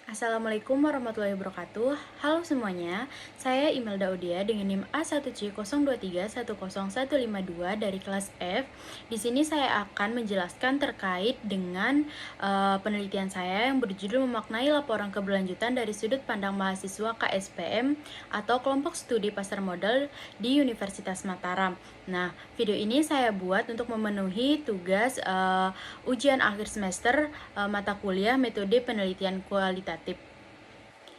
Assalamualaikum warahmatullahi wabarakatuh. Halo semuanya, saya Imelda Odia dengan NIM A1C02310152 dari kelas F. Di sini saya akan menjelaskan terkait dengan penelitian saya yang berjudul memaknai laporan keberlanjutan dari sudut pandang mahasiswa KSPM atau kelompok studi pasar modal di Universitas Mataram. Nah, video ini saya buat untuk memenuhi tugas ujian akhir semester mata kuliah metode penelitian kualitatif.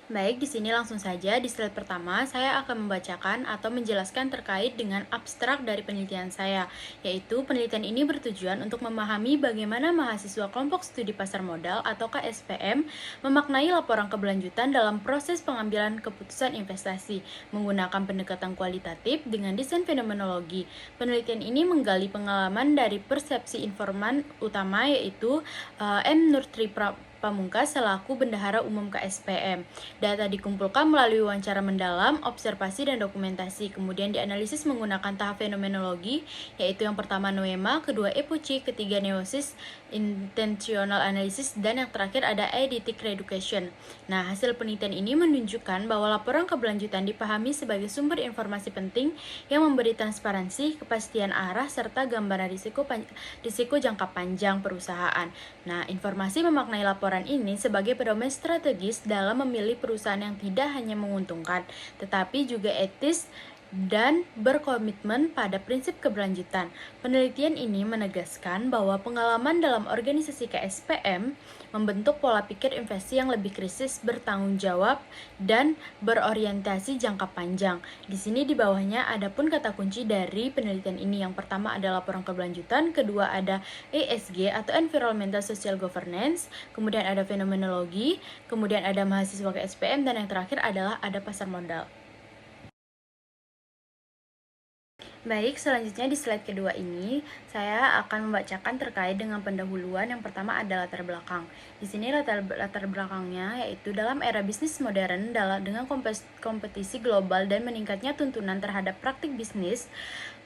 Baik, di sini langsung saja di slide pertama saya akan membacakan atau menjelaskan terkait dengan abstrak dari penelitian saya, yaitu penelitian ini bertujuan untuk memahami bagaimana mahasiswa kelompok studi pasar modal atau KSPM memaknai laporan keberlanjutan dalam proses pengambilan keputusan investasi menggunakan pendekatan kualitatif dengan desain fenomenologi. Penelitian ini menggali pengalaman dari persepsi informan utama yaitu M. Nurtri Pamungkas selaku Bendahara Umum KSPM. Data dikumpulkan melalui wawancara mendalam, observasi, dan dokumentasi. Kemudian dianalisis menggunakan tahap fenomenologi, yaitu yang pertama noema, kedua epochi, ketiga neosis, intentional analysis, dan yang terakhir ada eidetic reduction. Nah, hasil penelitian ini menunjukkan bahwa laporan keberlanjutan dipahami sebagai sumber informasi penting yang memberi transparansi, kepastian arah, serta gambaran risiko jangka panjang perusahaan. Nah, informasi memaknai laporan ini sebagai pedoman strategis dalam memilih perusahaan yang tidak hanya menguntungkan, tetapi juga etis dan berkomitmen pada prinsip keberlanjutan. Penelitian ini menegaskan bahwa pengalaman dalam organisasi KSPM membentuk pola pikir investasi yang lebih kritis, bertanggung jawab, dan berorientasi jangka panjang. Di sini di bawahnya ada pun kata kunci dari penelitian ini. Yang pertama ada laporan keberlanjutan, kedua ada ESG atau Environmental Social Governance, kemudian ada fenomenologi, kemudian ada mahasiswa KSPM, dan yang terakhir adalah ada pasar modal. Baik, selanjutnya di slide kedua ini saya akan membacakan terkait dengan pendahuluan. Yang pertama ada latar belakang. Di sini latar belakangnya yaitu dalam era bisnis modern dengan kompetisi global dan meningkatnya tuntunan terhadap praktik bisnis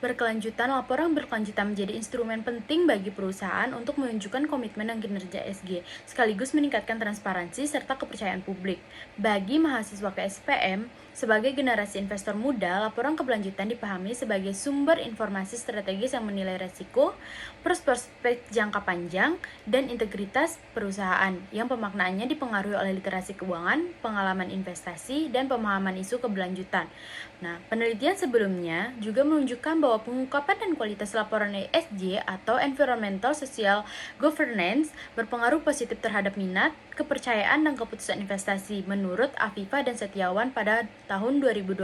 berkelanjutan, laporan berkelanjutan menjadi instrumen penting bagi perusahaan untuk menunjukkan komitmen dan kinerja ESG, sekaligus meningkatkan transparansi serta kepercayaan publik. Bagi mahasiswa KSPM, sebagai generasi investor muda, laporan keberlanjutan dipahami sebagai sumber informasi strategis yang menilai resiko, prospek jangka panjang, dan integritas perusahaan, yang pemaknaannya dipengaruhi oleh literasi keuangan, pengalaman investasi, dan pemahaman isu keberlanjutan. Nah, penelitian sebelumnya juga menunjukkan bahwa pengungkapan dan kualitas laporan ESG atau Environmental Social Governance berpengaruh positif terhadap minat, kepercayaan, dan keputusan investasi menurut Afifa dan Setiawan pada tahun 2020.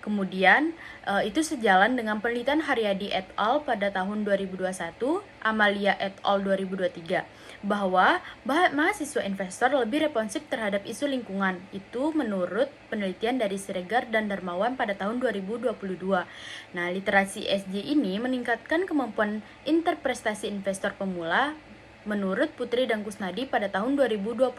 Kemudian itu sejalan dengan penelitian Haryadi et al. Pada tahun 2021, Amalia et al. 2023, bahwa mahasiswa investor lebih responsif terhadap isu lingkungan. Itu menurut penelitian dari Siregar dan Darmawan pada tahun 2022. Nah, literasi ESG ini meningkatkan kemampuan interpretasi investor pemula menurut Putri dan Kusnadi pada tahun 2022.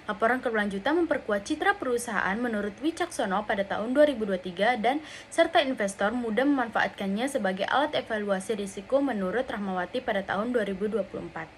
Laporan keberlanjutan memperkuat citra perusahaan menurut Wicaksono pada tahun 2023 dan serta investor mudah memanfaatkannya sebagai alat evaluasi risiko menurut Rahmawati pada tahun 2024.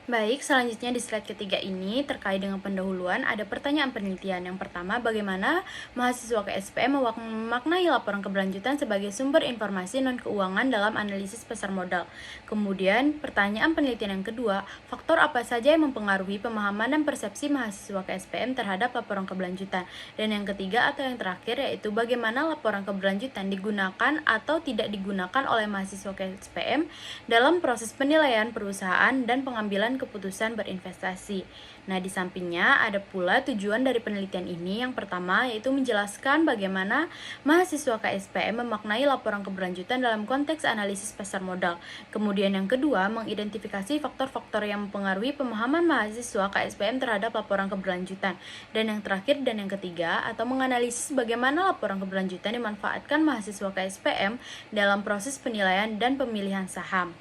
Baik, selanjutnya di slide ketiga ini terkait dengan pendahuluan ada pertanyaan penelitian. Yang pertama, bagaimana mahasiswa KSPM memaknai laporan keberlanjutan sebagai sumber informasi non-keuangan dalam analisis pasar modal. Kemudian, pertanyaan penelitian yang kedua, faktor apa saja yang mempengaruhi pemahaman dan persepsi mahasiswa KSPM terhadap laporan keberlanjutan. Dan yang ketiga atau yang terakhir yaitu bagaimana laporan keberlanjutan digunakan atau tidak digunakan oleh mahasiswa KSPM dalam proses penilaian perusahaan dan pengambilan keputusan berinvestasi. Nah, di sampingnya ada pula tujuan dari penelitian ini. Yang pertama yaitu menjelaskan bagaimana mahasiswa KSPM memaknai laporan keberlanjutan dalam konteks analisis pasar modal. Kemudian yang kedua, mengidentifikasi faktor-faktor yang mempengaruhi pemahaman mahasiswa KSPM terhadap laporan keberlanjutan. Dan yang terakhir dan yang ketiga, atau menganalisis bagaimana laporan keberlanjutan dimanfaatkan mahasiswa KSPM dalam proses penilaian dan pemilihan saham.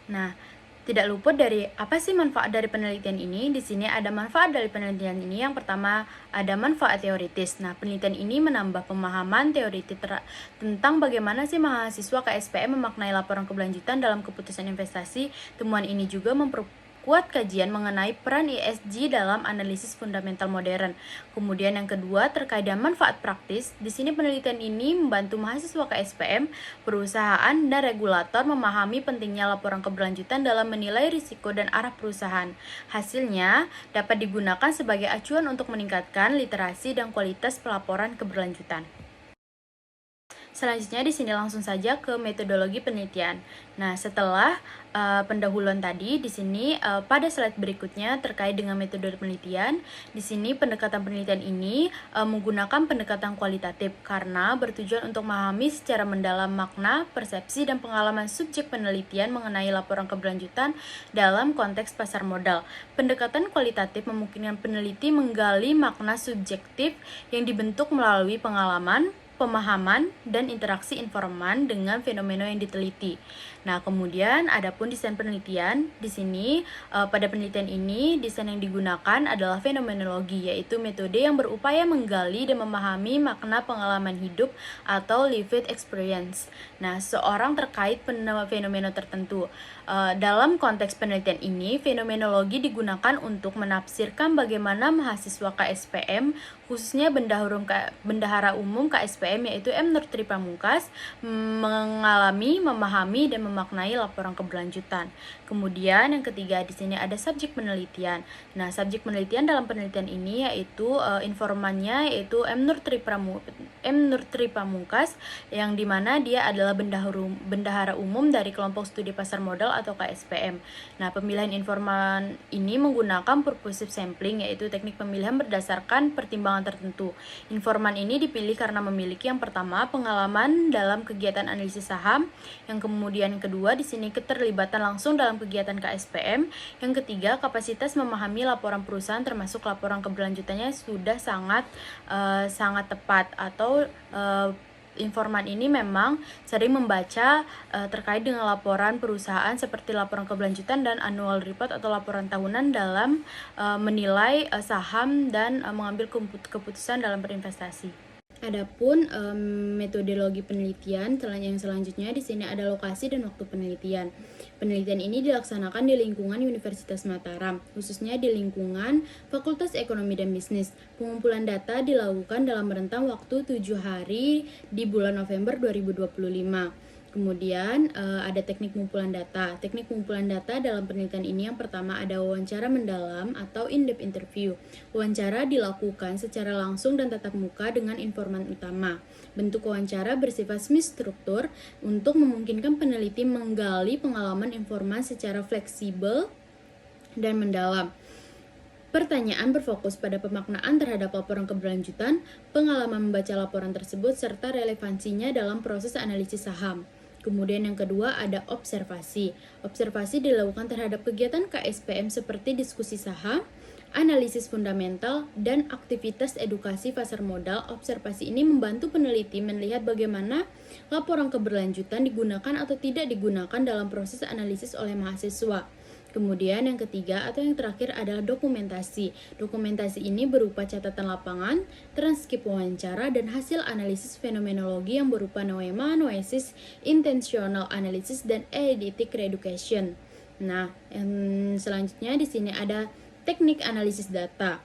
Nah, Tidak luput dari apa sih manfaat dari penelitian ini? Di sini ada manfaat dari penelitian ini. Yang pertama, ada manfaat teoritis. Nah, penelitian ini menambah pemahaman teoritis tentang bagaimana sih mahasiswa KSPM memaknai laporan keberlanjutan dalam keputusan investasi. Temuan ini juga memperkuat kajian mengenai peran ESG dalam analisis fundamental modern. Kemudian yang kedua, terkait dengan manfaat praktis. Di sini penelitian ini membantu mahasiswa KSPM, perusahaan, dan regulator memahami pentingnya laporan keberlanjutan dalam menilai risiko dan arah perusahaan. Hasilnya dapat digunakan sebagai acuan untuk meningkatkan literasi dan kualitas pelaporan keberlanjutan. Selanjutnya di sini langsung saja ke metodologi penelitian. Nah, setelah pendahuluan tadi, di sini pada slide berikutnya terkait dengan metode penelitian. Di sini pendekatan penelitian ini menggunakan pendekatan kualitatif karena bertujuan untuk memahami secara mendalam makna, persepsi, dan pengalaman subjek penelitian mengenai laporan keberlanjutan dalam konteks pasar modal. Pendekatan kualitatif memungkinkan peneliti menggali makna subjektif yang dibentuk melalui pengalaman, pemahaman, dan interaksi informan dengan fenomena yang diteliti. Nah, kemudian adapun desain penelitian. Di sini pada penelitian ini desain yang digunakan adalah fenomenologi, yaitu metode yang berupaya menggali dan memahami makna pengalaman hidup atau lived experience. Nah, seorang terkait fenomena tertentu. Dalam konteks penelitian ini, fenomenologi digunakan untuk menafsirkan bagaimana mahasiswa KSPM, khususnya Bendahara Umum KSPM yaitu M. Nur Tri Pamungkas, mengalami, memahami, dan memaknai laporan keberlanjutan. Kemudian yang ketiga di sini ada subjek penelitian. Nah, subjek penelitian dalam penelitian ini yaitu informannya yaitu M. Nur Tri Pamungkas, yang dimana dia adalah bendahara umum dari kelompok studi pasar modal atau KSPM. Nah, pemilihan informan ini menggunakan purposive sampling, yaitu teknik pemilihan berdasarkan pertimbangan tertentu. Informan ini dipilih karena memiliki yang pertama pengalaman dalam kegiatan analisis saham, yang kemudian kedua di sini keterlibatan langsung dalam kegiatan KSPM, yang ketiga kapasitas memahami laporan perusahaan termasuk laporan keberlanjutannya sudah sangat tepat, atau informan ini memang sering membaca terkait dengan laporan perusahaan seperti laporan keberlanjutan dan annual report atau laporan tahunan dalam menilai saham dan mengambil keputusan dalam berinvestasi. Adapun metodologi penelitian yang selanjutnya di sini ada lokasi dan waktu penelitian. Penelitian ini dilaksanakan di lingkungan Universitas Mataram, khususnya di lingkungan Fakultas Ekonomi dan Bisnis. Pengumpulan data dilakukan dalam rentang waktu 7 hari di bulan November 2025. Kemudian ada teknik pengumpulan data. Teknik pengumpulan data dalam penelitian ini yang pertama ada wawancara mendalam atau in-depth interview. Wawancara dilakukan secara langsung dan tatap muka dengan informan utama. Bentuk wawancara bersifat semi-struktur untuk memungkinkan peneliti menggali pengalaman informan secara fleksibel dan mendalam. Pertanyaan berfokus pada pemaknaan terhadap laporan keberlanjutan, pengalaman membaca laporan tersebut, serta relevansinya dalam proses analisis saham. Kemudian yang kedua ada observasi. Observasi dilakukan terhadap kegiatan KSPM seperti diskusi saham, analisis fundamental, dan aktivitas edukasi pasar modal. Observasi ini membantu peneliti melihat bagaimana laporan keberlanjutan digunakan atau tidak digunakan dalam proses analisis oleh mahasiswa. Kemudian yang ketiga atau yang terakhir adalah dokumentasi. Dokumentasi ini berupa catatan lapangan, transkrip wawancara, dan hasil analisis fenomenologi yang berupa noema, noesis, intentional analysis, dan eidetic reeducation. Nah, yang selanjutnya di sini ada teknik analisis data.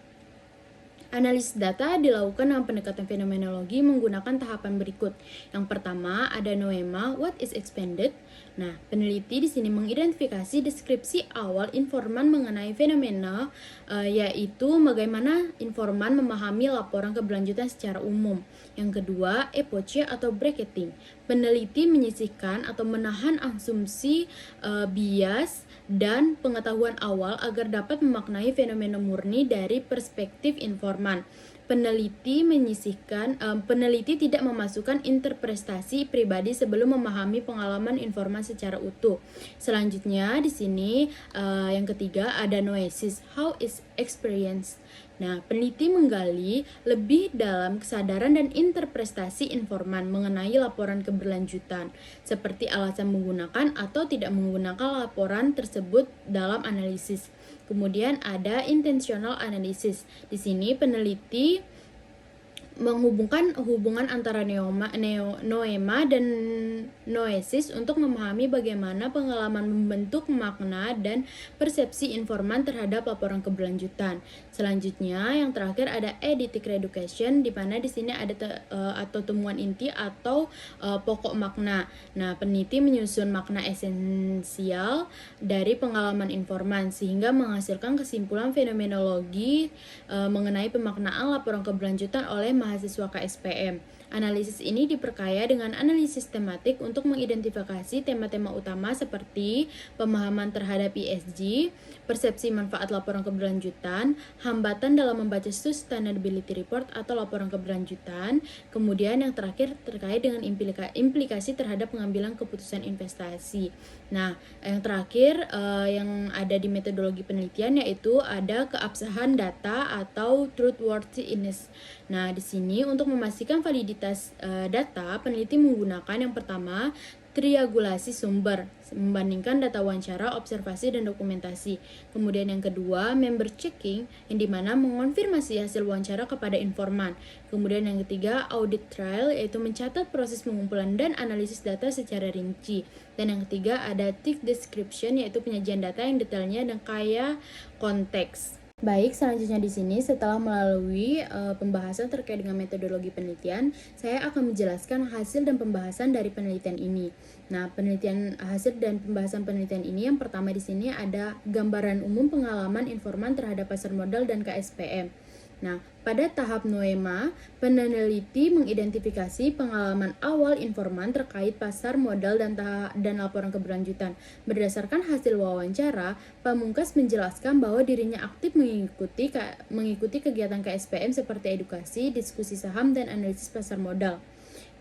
Analisis data dilakukan dengan pendekatan fenomenologi menggunakan tahapan berikut. Yang pertama ada noema, what is expanded. Nah, peneliti di sini mengidentifikasi deskripsi awal informan mengenai fenomena, yaitu bagaimana informan memahami laporan keberlanjutan secara umum. Yang kedua, epoche atau bracketing. Peneliti menyisihkan atau menahan asumsi, bias, dan pengetahuan awal agar dapat memaknai fenomena murni dari perspektif informan. peneliti tidak memasukkan interpretasi pribadi sebelum memahami pengalaman informan secara utuh. Selanjutnya di sini yang ketiga ada noesis, how is experience. Nah, peneliti menggali lebih dalam kesadaran dan interpretasi informan mengenai laporan keberlanjutan, seperti alasan menggunakan atau tidak menggunakan laporan tersebut dalam analisis. Kemudian ada intentional analysis. Di sini peneliti menghubungkan hubungan antara noema dan noesis untuk memahami bagaimana pengalaman membentuk makna dan persepsi informan terhadap laporan keberlanjutan. Selanjutnya yang terakhir ada eidetic reduction, di mana di sini ada atau temuan inti atau pokok makna. Nah, peneliti menyusun makna esensial dari pengalaman informan sehingga menghasilkan kesimpulan fenomenologi mengenai pemaknaan laporan keberlanjutan oleh mahasiswa KSPM. Analisis ini diperkaya dengan analisis tematik untuk mengidentifikasi tema-tema utama seperti pemahaman terhadap ESG, persepsi manfaat laporan keberlanjutan, hambatan dalam membaca sustainability report atau laporan keberlanjutan, kemudian yang terakhir terkait dengan implikasi terhadap pengambilan keputusan investasi. Nah, yang terakhir yang ada di metodologi penelitian yaitu ada keabsahan data atau truthworthiness. Nah, di sini untuk memastikan validitas data, peneliti menggunakan yang pertama triangulasi sumber, membandingkan data wawancara, observasi, dan dokumentasi. Kemudian yang kedua, member checking, yang dimana mengonfirmasi hasil wawancara kepada informan. Kemudian yang ketiga, audit trail, yaitu mencatat proses pengumpulan dan analisis data secara rinci. Dan yang ketiga, ada thick description, yaitu penyajian data yang detailnya dan kaya konteks. Baik, selanjutnya di sini setelah melalui pembahasan terkait dengan metodologi penelitian, saya akan menjelaskan hasil dan pembahasan dari penelitian ini. Nah, hasil dan pembahasan penelitian ini yang pertama di sini ada gambaran umum pengalaman informan terhadap pasar modal dan KSPM. Nah, pada tahap noema, peneliti mengidentifikasi pengalaman awal informan terkait pasar modal dan laporan keberlanjutan. Berdasarkan hasil wawancara, Pamungkas menjelaskan bahwa dirinya aktif mengikuti kegiatan KSPM seperti edukasi, diskusi saham, dan analisis pasar modal.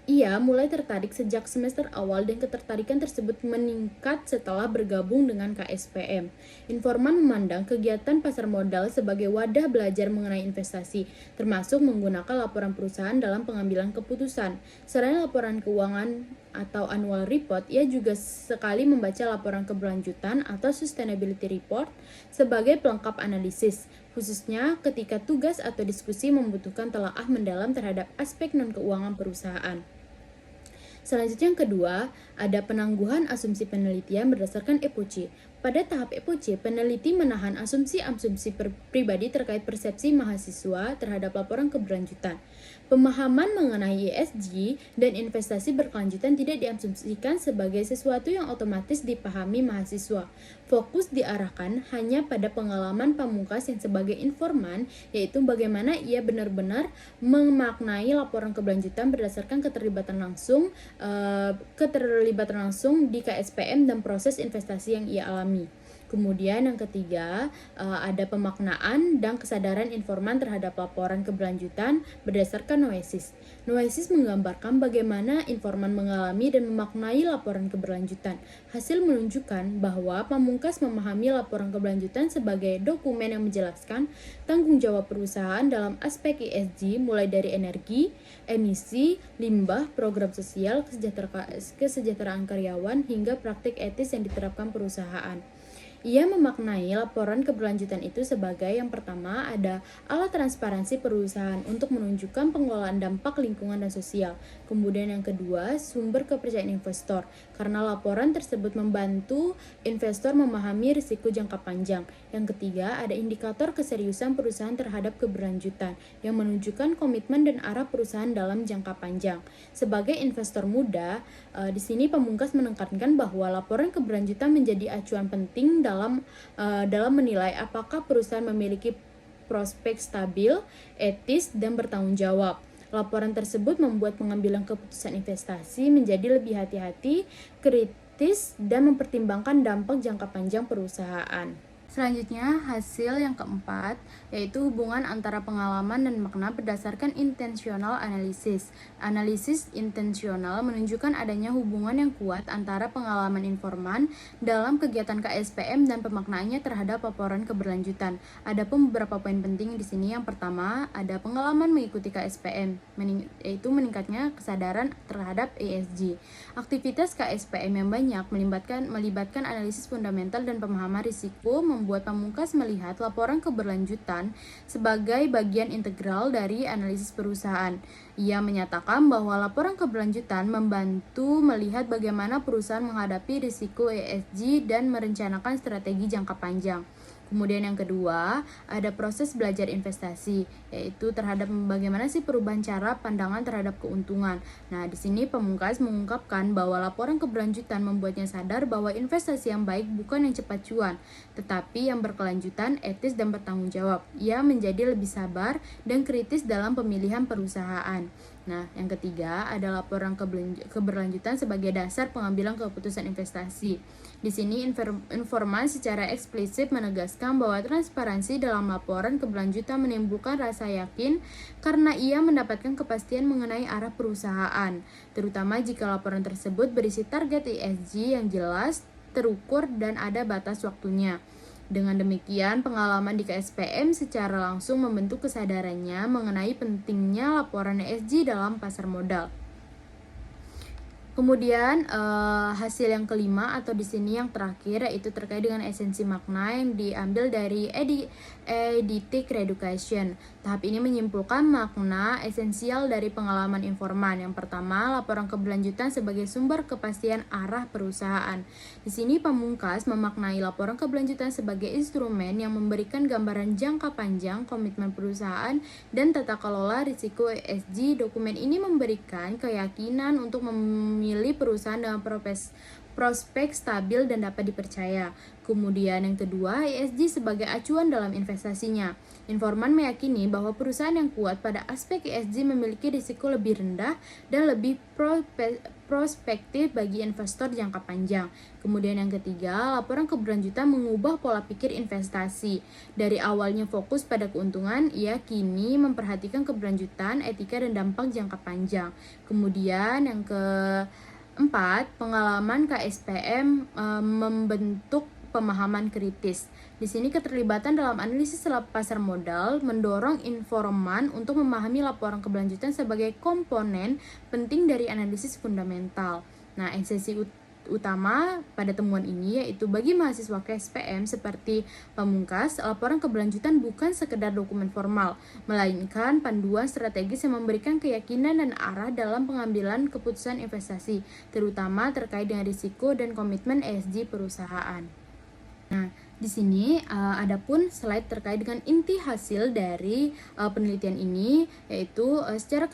Ia mulai tertarik sejak semester awal dan ketertarikan tersebut meningkat setelah bergabung dengan KSPM. Informan memandang kegiatan pasar modal sebagai wadah belajar mengenai investasi, termasuk menggunakan laporan perusahaan dalam pengambilan keputusan. Selain laporan keuangan atau annual report, ia juga sekali membaca laporan keberlanjutan atau sustainability report sebagai pelengkap analisis, khususnya ketika tugas atau diskusi membutuhkan telaah mendalam terhadap aspek non-keuangan perusahaan. Selanjutnya yang kedua, ada penangguhan asumsi penelitian berdasarkan epoche. Pada tahap epoche, peneliti menahan asumsi-asumsi pribadi terkait persepsi mahasiswa terhadap laporan keberlanjutan. Pemahaman mengenai ESG dan investasi berkelanjutan tidak diasumsikan sebagai sesuatu yang otomatis dipahami mahasiswa. Fokus diarahkan hanya pada pengalaman Pamungkas yang sebagai informan, yaitu bagaimana ia benar-benar memaknai laporan keberlanjutan berdasarkan keterlibatan langsung di KSPM dan proses investasi yang ia alami. Kemudian yang ketiga, ada pemaknaan dan kesadaran informan terhadap laporan keberlanjutan berdasarkan noesis. Noesis menggambarkan bagaimana informan mengalami dan memaknai laporan keberlanjutan. Hasil menunjukkan bahwa Pamungkas memahami laporan keberlanjutan sebagai dokumen yang menjelaskan tanggung jawab perusahaan dalam aspek ESG, mulai dari energi, emisi, limbah, program sosial, kesejahteraan karyawan, hingga praktik etis yang diterapkan perusahaan. Ia memaknai laporan keberlanjutan itu sebagai yang pertama ada alat transparansi perusahaan untuk menunjukkan pengelolaan dampak lingkungan dan sosial. Kemudian yang kedua, sumber kepercayaan investor, karena laporan tersebut membantu investor memahami risiko jangka panjang. Yang ketiga, ada indikator keseriusan perusahaan terhadap keberlanjutan yang menunjukkan komitmen dan arah perusahaan dalam jangka panjang. Sebagai investor muda, di sini Pamungkas menekankan bahwa laporan keberlanjutan menjadi acuan penting dalam menilai apakah perusahaan memiliki prospek stabil, etis, dan bertanggung jawab. Laporan tersebut membuat pengambilan keputusan investasi menjadi lebih hati-hati, kritis, dan mempertimbangkan dampak jangka panjang perusahaan. Selanjutnya, hasil yang keempat, yaitu hubungan antara pengalaman dan makna berdasarkan intentional analysis. Analisis intensional menunjukkan adanya hubungan yang kuat antara pengalaman informan dalam kegiatan KSPM dan pemaknaannya terhadap laporan keberlanjutan. Adapun beberapa poin penting di sini. Yang pertama, ada pengalaman mengikuti KSPM, yaitu meningkatnya kesadaran terhadap ESG. Aktivitas KSPM yang banyak melibatkan analisis fundamental dan pemahaman risiko membuat pamungkas melihat laporan keberlanjutan sebagai bagian integral dari analisis perusahaan. Ia menyatakan bahwa laporan keberlanjutan membantu melihat bagaimana perusahaan menghadapi risiko ESG dan merencanakan strategi jangka panjang. Kemudian yang kedua, ada proses belajar investasi, yaitu terhadap bagaimana sih perubahan cara pandangan terhadap keuntungan. Nah, di sini pamungkas mengungkapkan bahwa laporan keberlanjutan membuatnya sadar bahwa investasi yang baik bukan yang cepat cuan, tetapi yang berkelanjutan, etis, dan bertanggung jawab. Ia menjadi lebih sabar dan kritis dalam pemilihan perusahaan. Nah, yang ketiga ada laporan keberlanjutan sebagai dasar pengambilan keputusan investasi. Di sini informan secara eksplisit menegaskan bahwa transparansi dalam laporan keberlanjutan menimbulkan rasa yakin karena ia mendapatkan kepastian mengenai arah perusahaan, terutama jika laporan tersebut berisi target ESG yang jelas, terukur, dan ada batas waktunya. Dengan demikian, pengalaman di KSPM secara langsung membentuk kesadarannya mengenai pentingnya laporan ESG dalam pasar modal. Kemudian hasil yang kelima atau di sini yang terakhir yaitu terkait dengan esensi makna yang diambil dari Eidetic Reeducation. Tahap ini menyimpulkan makna esensial dari pengalaman informan. Yang pertama, laporan keberlanjutan sebagai sumber kepastian arah perusahaan. Di sini pamungkas memaknai laporan keberlanjutan sebagai instrumen yang memberikan gambaran jangka panjang komitmen perusahaan dan tata kelola risiko ESG. Dokumen ini memberikan keyakinan untuk memilih perusahaan dengan prospek stabil dan dapat dipercaya. Kemudian yang kedua, ESG sebagai acuan dalam investasinya. Informan meyakini bahwa perusahaan yang kuat pada aspek ESG memiliki risiko lebih rendah dan lebih prospektif bagi investor jangka panjang. Kemudian yang ketiga, laporan keberlanjutan mengubah pola pikir investasi. Dari awalnya fokus pada keuntungan, ia kini memperhatikan keberlanjutan, etika, dan dampak jangka panjang. Kemudian yang keempat, pengalaman KSPM membentuk pemahaman kritis. Di sini keterlibatan dalam analisis pasar modal mendorong informan untuk memahami laporan keberlanjutan sebagai komponen penting dari analisis fundamental. Nah, esensi utama pada temuan ini yaitu bagi mahasiswa KSPM seperti pamungkas, laporan keberlanjutan bukan sekedar dokumen formal, melainkan panduan strategis yang memberikan keyakinan dan arah dalam pengambilan keputusan investasi, terutama terkait dengan risiko dan komitmen ESG perusahaan. Nah, di sini ada pun slide terkait dengan inti hasil dari penelitian ini, yaitu secara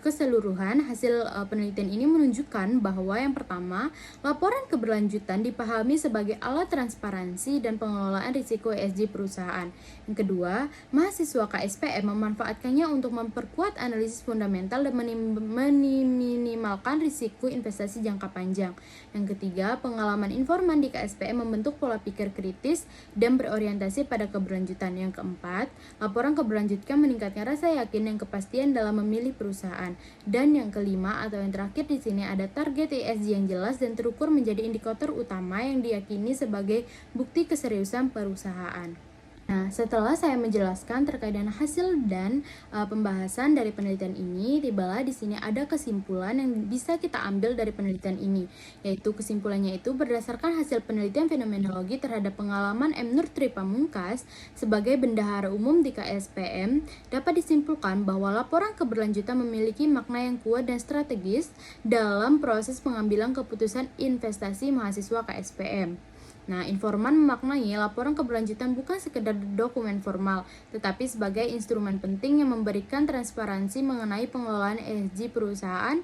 keseluruhan hasil penelitian ini menunjukkan bahwa yang pertama, laporan keberlanjutan dipahami sebagai alat transparansi dan pengelolaan risiko ESG perusahaan. Yang kedua, mahasiswa KSPM memanfaatkannya untuk memperkuat analisis fundamental dan meminimalkan risiko investasi jangka panjang. Yang ketiga, pengalaman informan di KSPM membentuk pola pikir kritis dan berorientasi pada keberlanjutan. Yang keempat, laporan keberlanjutan meningkatkan rasa yakin dan kepastian dalam memilih perusahaan. Dan yang kelima atau yang terakhir di sini ada target ESG yang jelas dan terukur menjadi indikator utama yang diyakini sebagai bukti keseriusan perusahaan. Nah, setelah saya menjelaskan terkait dengan hasil dan pembahasan dari penelitian ini, tibalah di sini ada kesimpulan yang bisa kita ambil dari penelitian ini, yaitu kesimpulannya itu berdasarkan hasil penelitian fenomenologi terhadap pengalaman M. Nur Tri Pamungkas sebagai bendahara umum di KSPM, dapat disimpulkan bahwa laporan keberlanjutan memiliki makna yang kuat dan strategis dalam proses pengambilan keputusan investasi mahasiswa KSPM. Nah, informan memaknai laporan keberlanjutan bukan sekedar dokumen formal, tetapi sebagai instrumen penting yang memberikan transparansi mengenai pengelolaan ESG perusahaan,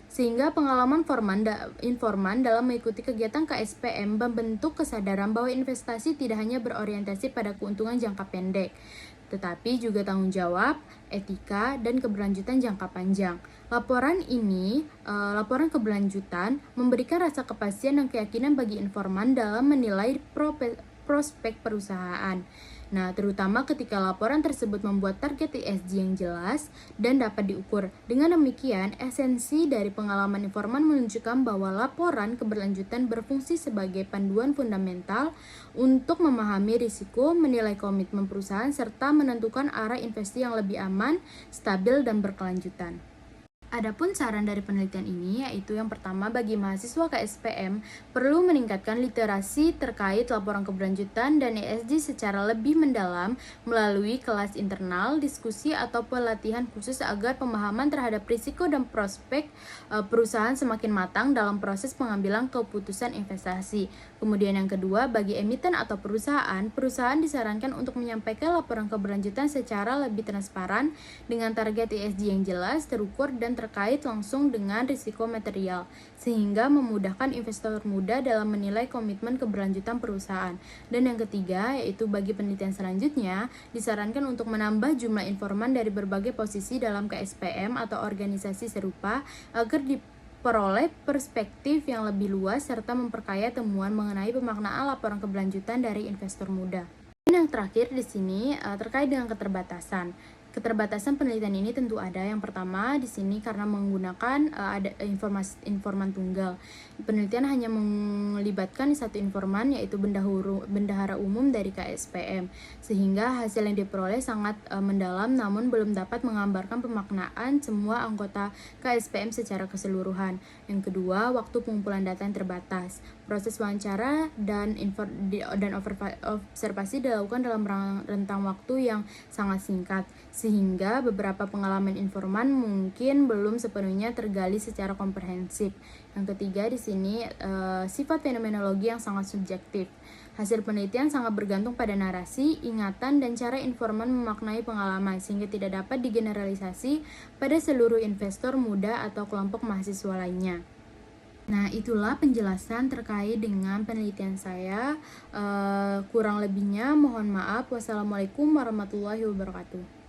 sehingga pengalaman informan dalam mengikuti kegiatan KSPM membentuk kesadaran bahwa investasi tidak hanya berorientasi pada keuntungan jangka pendek, tetapi juga tanggung jawab, etika, dan keberlanjutan jangka panjang. Laporan keberlanjutan memberikan rasa kepastian dan keyakinan bagi informan dalam menilai prospek perusahaan. Nah, terutama ketika laporan tersebut membuat target ESG yang jelas dan dapat diukur. Dengan demikian, esensi dari pengalaman informan menunjukkan bahwa laporan keberlanjutan berfungsi sebagai panduan fundamental untuk memahami risiko, menilai komitmen perusahaan, serta menentukan arah investasi yang lebih aman, stabil, dan berkelanjutan. Adapun saran dari penelitian ini yaitu yang pertama, bagi mahasiswa KSPM perlu meningkatkan literasi terkait laporan keberlanjutan dan ESG secara lebih mendalam melalui kelas internal, diskusi, atau pelatihan khusus agar pemahaman terhadap risiko dan prospek perusahaan semakin matang dalam proses pengambilan keputusan investasi. Kemudian yang kedua, bagi emiten atau perusahaan disarankan untuk menyampaikan laporan keberlanjutan secara lebih transparan dengan target ESG yang jelas, terukur, dan terkait langsung dengan risiko material, sehingga memudahkan investor muda dalam menilai komitmen keberlanjutan perusahaan. Dan yang ketiga, yaitu bagi penelitian selanjutnya, disarankan untuk menambah jumlah informan dari berbagai posisi dalam KSPM atau organisasi serupa agar diperoleh perspektif yang lebih luas serta memperkaya temuan mengenai pemaknaan laporan keberlanjutan dari investor muda. Dan yang terakhir di sini terkait dengan keterbatasan. Keterbatasan penelitian ini tentu ada. Yang pertama di sini karena menggunakan ada informan tunggal. Penelitian hanya melibatkan satu informan, yaitu bendahara umum dari KSPM, sehingga hasil yang diperoleh sangat mendalam namun belum dapat menggambarkan pemaknaan semua anggota KSPM secara keseluruhan. Yang kedua, waktu pengumpulan data yang terbatas. Proses wawancara dan observasi dilakukan dalam rentang waktu yang sangat singkat, sehingga beberapa pengalaman informan mungkin belum sepenuhnya tergali secara komprehensif. Yang ketiga di sini sifat fenomenologi yang sangat subjektif. Hasil penelitian sangat bergantung pada narasi, ingatan, dan cara informan memaknai pengalaman, sehingga tidak dapat digeneralisasi pada seluruh investor muda atau kelompok mahasiswa lainnya. Nah, itulah penjelasan terkait dengan penelitian saya. Kurang lebihnya mohon maaf. Wassalamualaikum warahmatullahi wabarakatuh.